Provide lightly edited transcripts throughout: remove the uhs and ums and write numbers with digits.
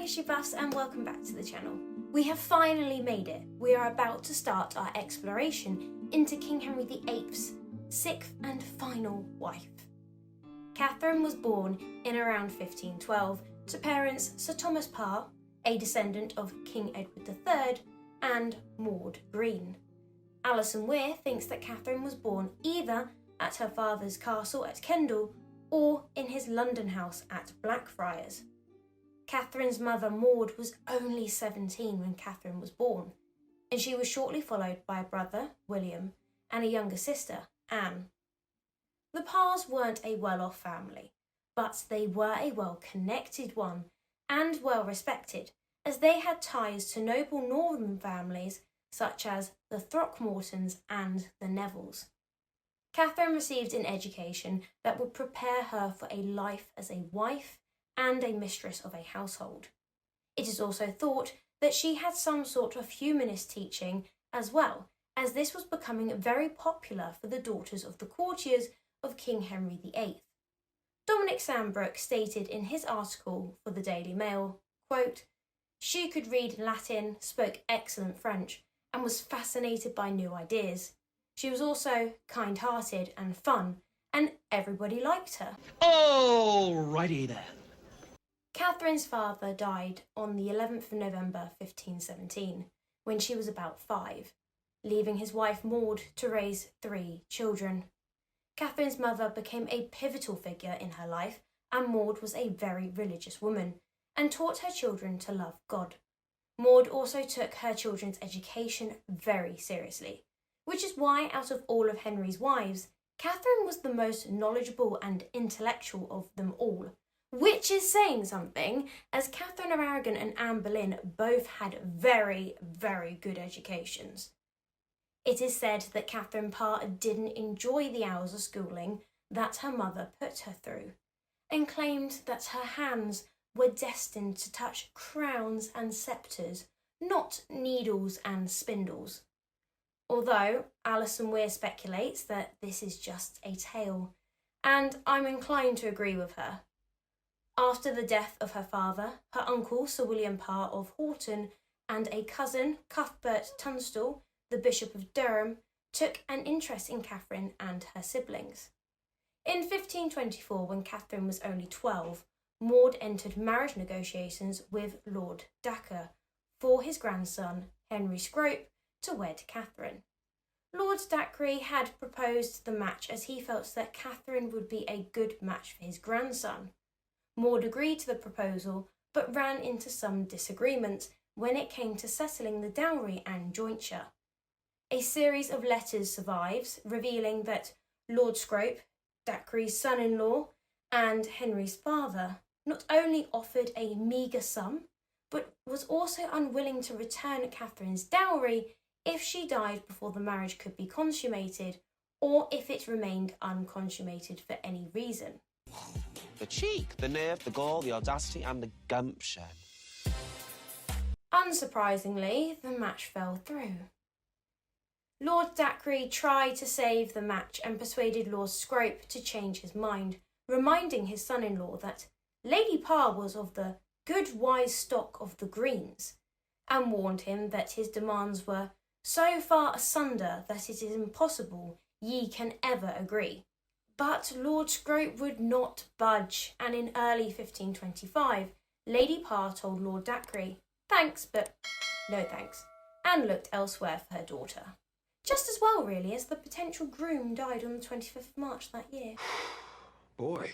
history buffs, and welcome back to the channel. We have finally made it. We are about to start our exploration into King Henry VIII's sixth and final wife. Catherine was born in around 1512 to parents Sir Thomas Parr, a descendant of King Edward III, and Maud Green. Alison Weir thinks that Catherine was born either at her father's castle at Kendal or in his London house at Blackfriars. Catherine's mother Maud was only 17 when Catherine was born, and she was shortly followed by a brother, William, and a younger sister, Anne. The Parrs weren't a well-off family, but they were a well-connected one and well-respected, as they had ties to noble northern families such as the Throckmortons and the Nevilles. Catherine received an education that would prepare her for a life as a wife and a mistress of a household. It is also thought that she had some sort of humanist teaching as well, as this was becoming very popular for the daughters of the courtiers of King Henry VIII. Dominic Sandbrock stated in his article for the Daily Mail, quote, "She could read Latin, spoke excellent French, and was fascinated by new ideas. She was also kind-hearted and fun, and everybody liked her." Alrighty then. Catherine's father died on the 11th of November 1517, when she was about 5, leaving his wife Maud to raise 3 children. Catherine's mother became a pivotal figure in her life, and Maud was a very religious woman, and taught her children to love God. Maud also took her children's education very seriously, which is why out of all of Henry's wives, Catherine was the most knowledgeable and intellectual of them all, which is saying something, as Catherine of Aragon and Anne Boleyn both had very, very good educations. It is said that Katherine Parr didn't enjoy the hours of schooling that her mother put her through, and claimed that her hands were destined to touch crowns and sceptres, not needles and spindles. Although Alison Weir speculates that this is just a tale, and I'm inclined to agree with her. After the death of her father, her uncle Sir William Parr of Horton and a cousin, Cuthbert Tunstall, the Bishop of Durham, took an interest in Catherine and her siblings. In 1524, when Catherine was only 12, Maud entered marriage negotiations with Lord Dacre for his grandson, Henry Scrope, to wed Catherine. Lord Dacre had proposed the match as he felt that Catherine would be a good match for his grandson. Maud agreed to the proposal, but ran into some disagreements when it came to settling the dowry and jointure. A series of letters survives, revealing that Lord Scrope, Dacre's son-in-law, and Henry's father not only offered a meagre sum, but was also unwilling to return Catherine's dowry if she died before the marriage could be consummated, or if it remained unconsummated for any reason. The cheek, the nerve, the gall, the audacity, and the gumption. Unsurprisingly, the match fell through. Lord Dacre tried to save the match and persuaded Lord Scrope to change his mind, reminding his son-in-law that Lady Parr was of the good wise stock of the Greens, and warned him that his demands were so far asunder that it is impossible ye can ever agree. But Lord Scrope would not budge, and in early 1525, Lady Parr told Lord Dacre, "Thanks, but no thanks," and looked elsewhere for her daughter. Just as well, really, as the potential groom died on the 25th of March that year. Boy,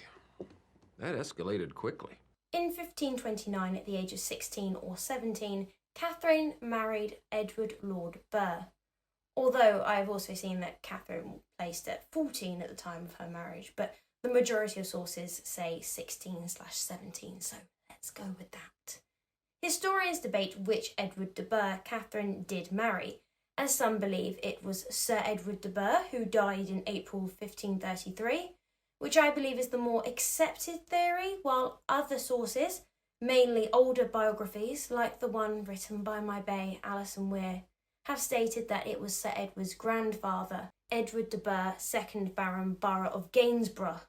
that escalated quickly. In 1529, at the age of 16 or 17, Catherine married Edward Lord Burr, although I have also seen that Catherine was placed at 14 at the time of her marriage, but the majority of sources say 16/17, so let's go with that. Historians debate which Edward de Burgh Catherine did marry, as some believe it was Sir Edward de Burgh, who died in April 1533, which I believe is the more accepted theory, while other sources, mainly older biographies like the one written by my bae Alison Weir, have stated that it was Sir Edward's grandfather, Edward de Burgh, 2nd Baron Borough of Gainsborough.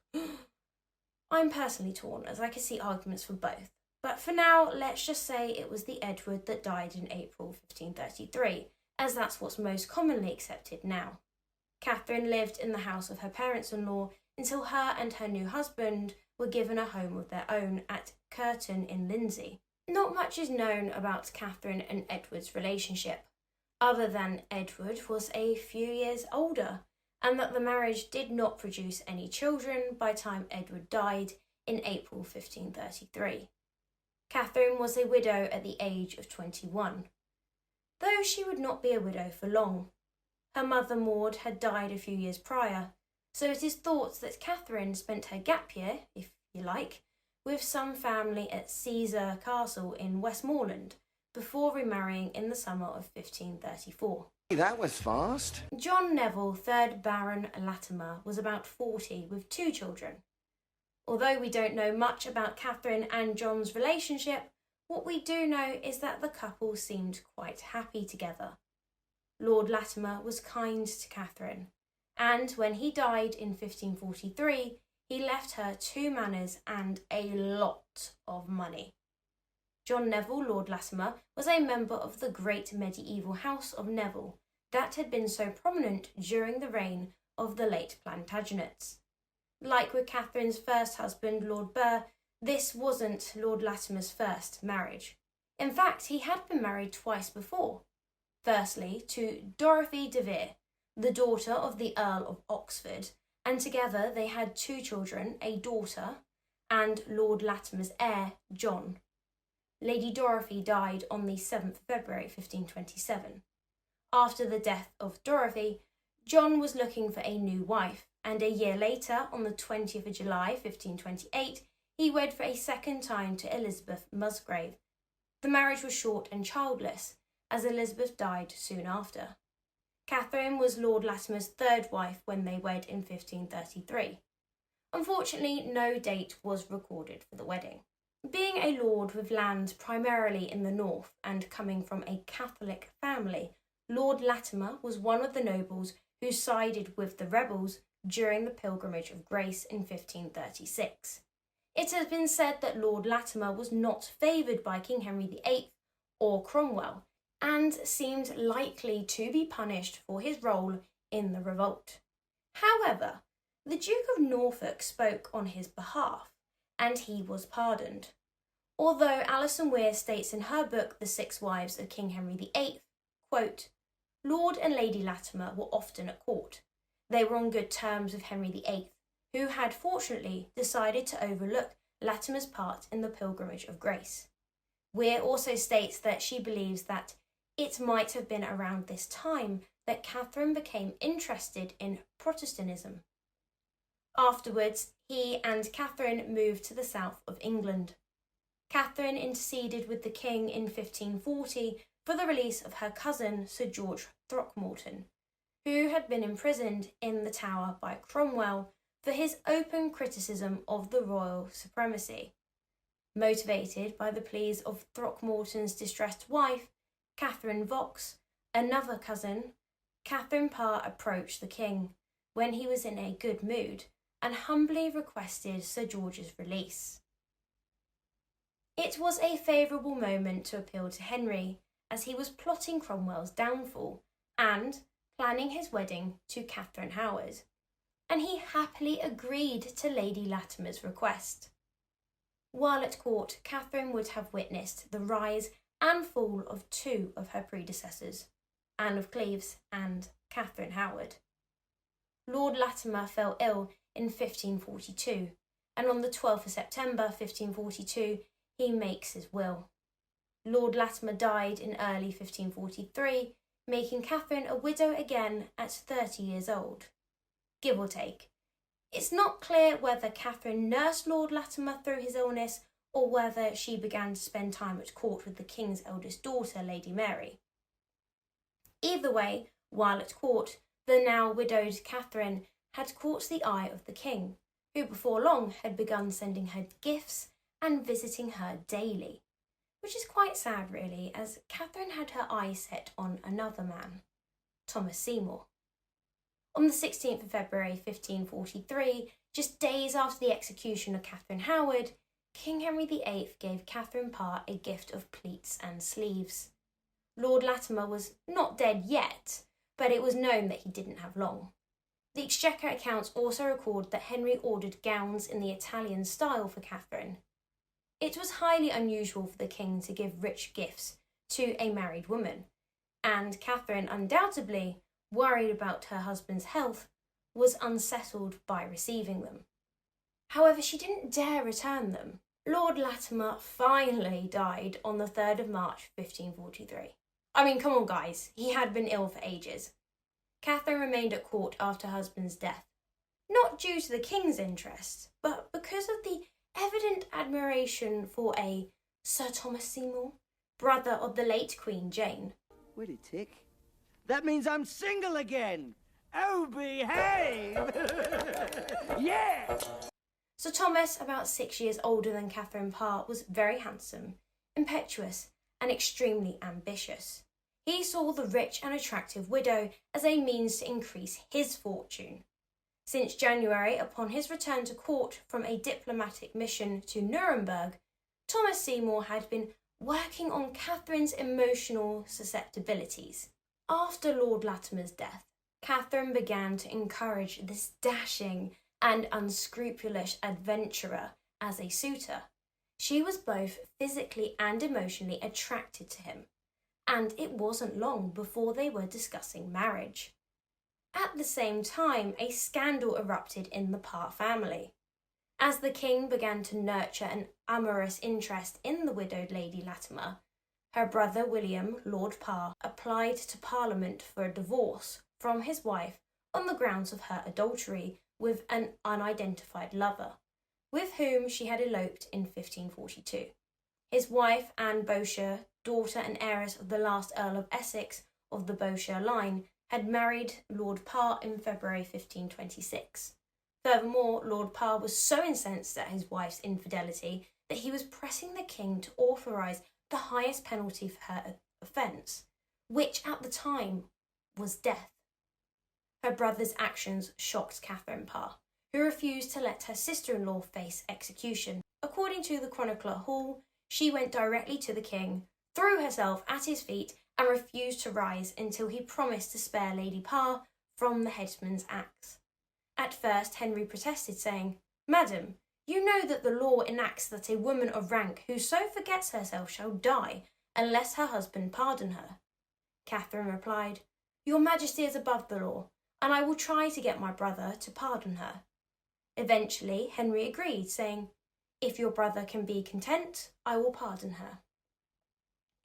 I'm personally torn, as I can see arguments for both, But for now, let's just say it was the Edward that died in April 1533, as that's what's most commonly accepted now. Catherine lived in the house of her parents-in-law until her and her new husband were given a home of their own at Curton in Lindsey. Not much is known about Catherine and Edward's relationship, other than Edward was a few years older, and that the marriage did not produce any children by the time Edward died in April 1533. Catherine was a widow at the age of 21, though she would not be a widow for long. Her mother Maud had died a few years prior, so it is thought that Catherine spent her gap year, if you like, with some family at Caesar Castle in Westmoreland, before remarrying in the summer of 1534. That was fast. John Neville, 3rd Baron Latimer, was about 40 with 2 children. Although we don't know much about Catherine and John's relationship, what we do know is that the couple seemed quite happy together. Lord Latimer was kind to Catherine, and when he died in 1543, he left her 2 manors and a lot of money. John Neville, Lord Latimer, was a member of the great medieval House of Neville that had been so prominent during the reign of the late Plantagenets. Like with Catherine's first husband, Lord Burr, this wasn't Lord Latimer's first marriage. In fact, he had been married twice before. Firstly, to Dorothy de Vere, the daughter of the Earl of Oxford, and together they had 2 children, a daughter and Lord Latimer's heir, John. Lady Dorothy died on the 7th of February 1527. After the death of Dorothy, John was looking for a new wife, and a year later, on the 20th of July 1528, he wed for a second time to Elizabeth Musgrave. The marriage was short and childless, as Elizabeth died soon after. Catherine was Lord Latimer's 3rd wife when they wed in 1533. Unfortunately, no date was recorded for the wedding. Being a lord with land primarily in the north and coming from a Catholic family, Lord Latimer was one of the nobles who sided with the rebels during the Pilgrimage of Grace in 1536. It has been said that Lord Latimer was not favoured by King Henry VIII or Cromwell, and seemed likely to be punished for his role in the revolt. However, the Duke of Norfolk spoke on his behalf, and he was pardoned. Although Alison Weir states in her book The 6 Wives of King Henry VIII, quote, Lord and Lady Latimer were often at court. They were on good terms with Henry VIII, who had fortunately decided to overlook Latimer's part in the Pilgrimage of Grace. Weir also states that she believes that it might have been around this time that Catherine became interested in Protestantism. Afterwards, he and Catherine moved to the south of England. Catherine interceded with the king in 1540 for the release of her cousin Sir George Throckmorton, who had been imprisoned in the Tower by Cromwell for his open criticism of the royal supremacy. Motivated by the pleas of Throckmorton's distressed wife, Catherine Vaux, another cousin, Katherine Parr approached the king when he was in a good mood and humbly requested Sir George's release. It was a favourable moment to appeal to Henry, as he was plotting Cromwell's downfall and planning his wedding to Catherine Howard, and he happily agreed to Lady Latimer's request. While at court, Catherine would have witnessed the rise and fall of 2 of her predecessors, Anne of Cleves and Catherine Howard. Lord Latimer fell ill in 1542, and on the 12th of September 1542 he makes his will. Lord Latimer died in early 1543, making Catherine a widow again at 30 years old, give or take. It's not clear whether Catherine nursed Lord Latimer through his illness or whether she began to spend time at court with the king's eldest daughter, Lady Mary. Either way, while at court, the now widowed Catherine had caught the eye of the king, who before long had begun sending her gifts and visiting her daily, which is quite sad really, as Catherine had her eye set on another man, Thomas Seymour. On the 16th of February 1543, just days after the execution of Catherine Howard, King Henry VIII gave Katherine Parr a gift of pleats and sleeves. Lord Latimer was not dead yet, but it was known that he didn't have long. The Exchequer accounts also record that Henry ordered gowns in the Italian style for Catherine. It was highly unusual for the king to give rich gifts to a married woman, and Catherine, undoubtedly worried about her husband's health, was unsettled by receiving them. However, she didn't dare return them. Lord Latimer finally died on the 3rd of March 1543. I mean, come on guys, he had been ill for ages. Catherine remained at court after her husband's death, not due to the king's interest, but because of the evident admiration for a Sir Thomas Seymour, brother of the late Queen Jane. Wait a tick. That means I'm single again. Oh, behave! Yeah! Sir Thomas, about 6 years older than Katherine Parr, was very handsome, impetuous, and extremely ambitious. He saw the rich and attractive widow as a means to increase his fortune. Since January, upon his return to court from a diplomatic mission to Nuremberg, Thomas Seymour had been working on Catherine's emotional susceptibilities. After Lord Latimer's death, Catherine began to encourage this dashing and unscrupulous adventurer as a suitor. She was both physically and emotionally attracted to him, and it wasn't long before they were discussing marriage. At the same time, a scandal erupted in the Parr family. As the king began to nurture an amorous interest in the widowed Lady Latimer, her brother William, Lord Parr, applied to Parliament for a divorce from his wife on the grounds of her adultery with an unidentified lover, with whom she had eloped in 1542. His wife, Anne Bourchier, daughter and heiress of the last Earl of Essex of the Bourchier line, had married Lord Parr in February 1526. Furthermore, Lord Parr was so incensed at his wife's infidelity that he was pressing the king to authorise the highest penalty for her offence, which at the time was death. Her brother's actions shocked Katherine Parr, who refused to let her sister-in-law face execution. According to the chronicler Hall, she went directly to the king, threw herself at his feet, and refused to rise until he promised to spare Lady Parr from the headsman's axe. At first, Henry protested, saying, "Madam, you know that the law enacts that a woman of rank who so forgets herself shall die unless her husband pardon her." Catherine replied, "Your Majesty is above the law, and I will try to get my brother to pardon her." Eventually, Henry agreed, saying, "If your brother can be content, I will pardon her."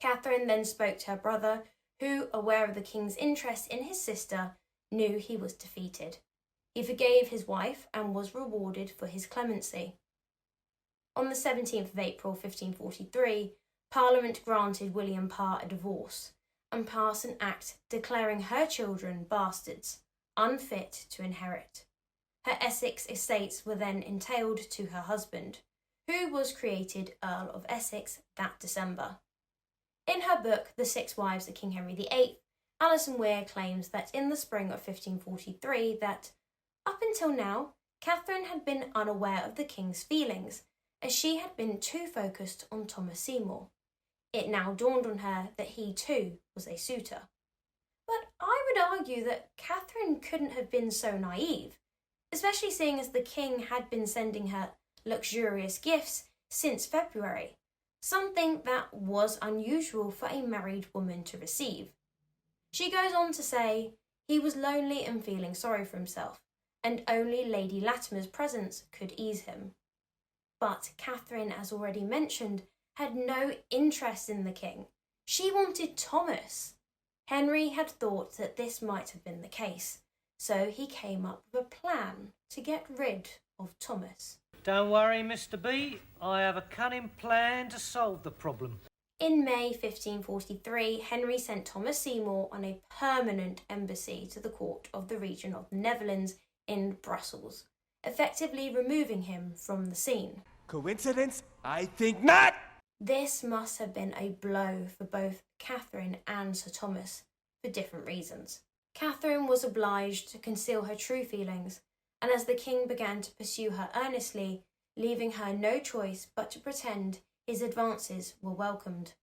Catherine then spoke to her brother, who, aware of the king's interest in his sister, knew he was defeated. He forgave his wife and was rewarded for his clemency. On the 17th of April 1543, Parliament granted William Parr a divorce and passed an act declaring her children bastards, unfit to inherit. Her Essex estates were then entailed to her husband, who was created Earl of Essex that December. In her book, The Six Wives of King Henry VIII, Alison Weir claims that in the spring of 1543 that, up until now, Catherine had been unaware of the king's feelings, as she had been too focused on Thomas Seymour. It now dawned on her that he too was a suitor. But I would argue that Catherine couldn't have been so naive, especially seeing as the king had been sending her luxurious gifts since February, something that was unusual for a married woman to receive. She goes on to say, he was lonely and feeling sorry for himself, and only Lady Latimer's presence could ease him. But Catherine, as already mentioned, had no interest in the king. She wanted Thomas. Henry had thought that this might have been the case, so he came up with a plan to get rid of Thomas. Don't worry, Mr. B. I have a cunning plan to solve the problem. In May 1543, Henry sent Thomas Seymour on a permanent embassy to the court of the region of the Netherlands in Brussels, effectively removing him from the scene. Coincidence? I think not! This must have been a blow for both Catherine and Sir Thomas, for different reasons. Catherine was obliged to conceal her true feelings, and as the king began to pursue her earnestly, leaving her no choice but to pretend his advances were welcomed.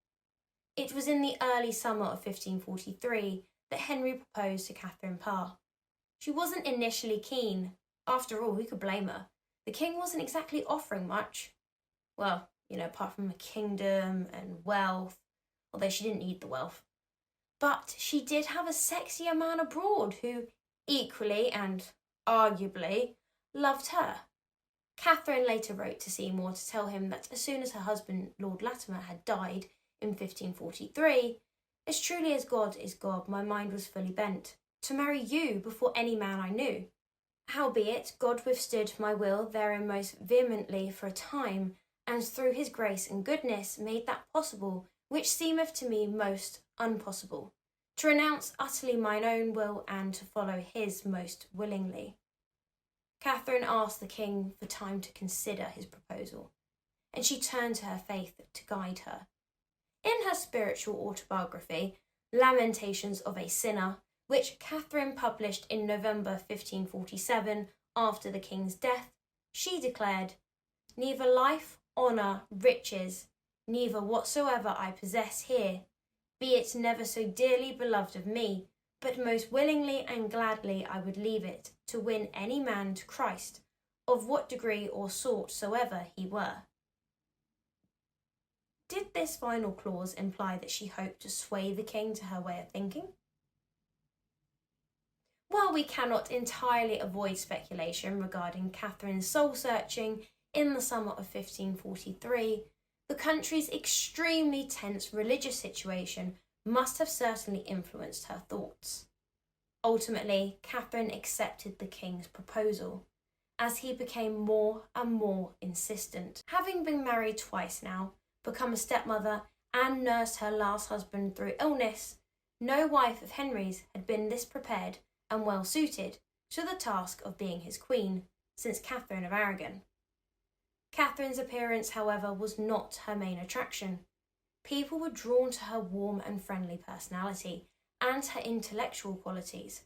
It was in the early summer of 1543 that Henry proposed to Katherine Parr. She wasn't initially keen. After all, who could blame her? The king wasn't exactly offering much. Well, apart from a kingdom and wealth, although she didn't need the wealth. But she did have a sexier man abroad who equally and arguably loved her. Katherine later wrote to Seymour to tell him that as soon as her husband, Lord Latimer, had died in 1543, as truly as God is God, my mind was fully bent to marry you before any man I knew. Howbeit, God withstood my will therein most vehemently for a time, and through his grace and goodness made that possible which seemeth to me most unpossible, to renounce utterly mine own will and to follow his most willingly. Katherine asked the king for time to consider his proposal, and she turned to her faith to guide her. In her spiritual autobiography, Lamentations of a Sinner, which Katherine published in November 1547 after the king's death, she declared, "Neither life, honour, riches, neither whatsoever I possess here, be it never so dearly beloved of me, but most willingly and gladly I would leave it to win any man to Christ, of what degree or sort soever he were." Did this final clause imply that she hoped to sway the king to her way of thinking? While we cannot entirely avoid speculation regarding Katherine's soul-searching in the summer of 1543, the country's extremely tense religious situation must have certainly influenced her thoughts. Ultimately, Katherine accepted the king's proposal, as he became more and more insistent. Having been married twice now, become a stepmother, and nursed her last husband through illness, no wife of Henry's had been this prepared and well suited to the task of being his queen since Catherine of Aragon. Katherine's appearance, however, was not her main attraction. People were drawn to her warm and friendly personality and her intellectual qualities.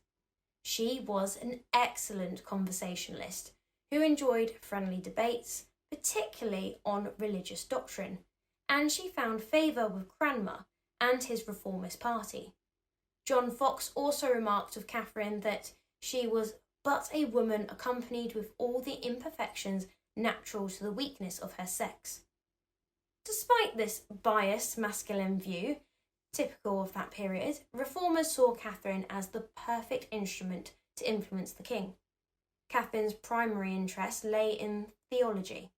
She was an excellent conversationalist who enjoyed friendly debates, particularly on religious doctrine, and she found favour with Cranmer and his reformist party. John Fox also remarked of Katherine that she was but a woman accompanied with all the imperfections natural to the weakness of her sex. Despite this biased masculine view, typical of that period, reformers saw Katherine as the perfect instrument to influence the king. Katherine's primary interest lay in theology.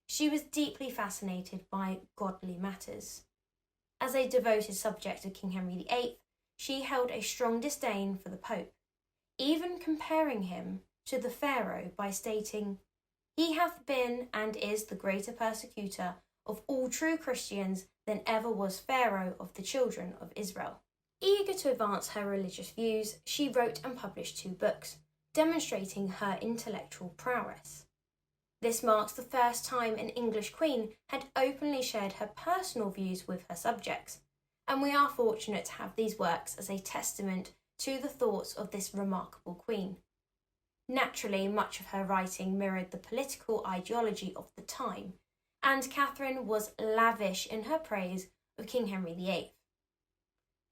She was deeply fascinated by godly matters. As a devoted subject of King Henry VIII, she held a strong disdain for the Pope, even comparing him to the Pharaoh by stating, "He hath been and is the greater persecutor of all true Christians than ever was Pharaoh of the children of Israel." Eager to advance her religious views, she wrote and published 2 books, demonstrating her intellectual prowess. This marks the first time an English queen had openly shared her personal views with her subjects, and we are fortunate to have these works as a testament to the thoughts of this remarkable queen. Naturally, much of her writing mirrored the political ideology of the time, and Katherine was lavish in her praise of King Henry VIII.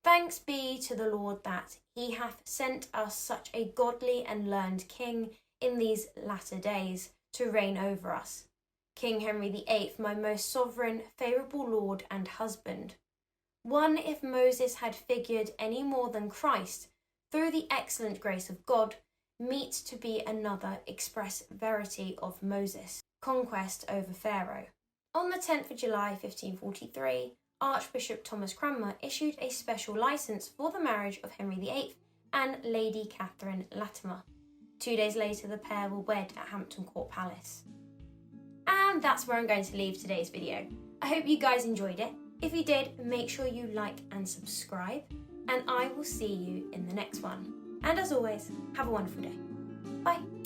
"Thanks be to the Lord that he hath sent us such a godly and learned king in these latter days to reign over us. King Henry VIII, my most sovereign, favourable lord and husband. One, if Moses had figured any more than Christ, through the excellent grace of God, meet to be another express verity of Moses, conquest over Pharaoh." On the 10th of July 1543, Archbishop Thomas Cranmer issued a special licence for the marriage of Henry VIII and Lady Katherine Latimer. 2 days later, the pair were wed at Hampton Court Palace. And that's where I'm going to leave today's video. I hope you guys enjoyed it. If you did, make sure you like and subscribe, and I will see you in the next one. And as always, have a wonderful day. Bye.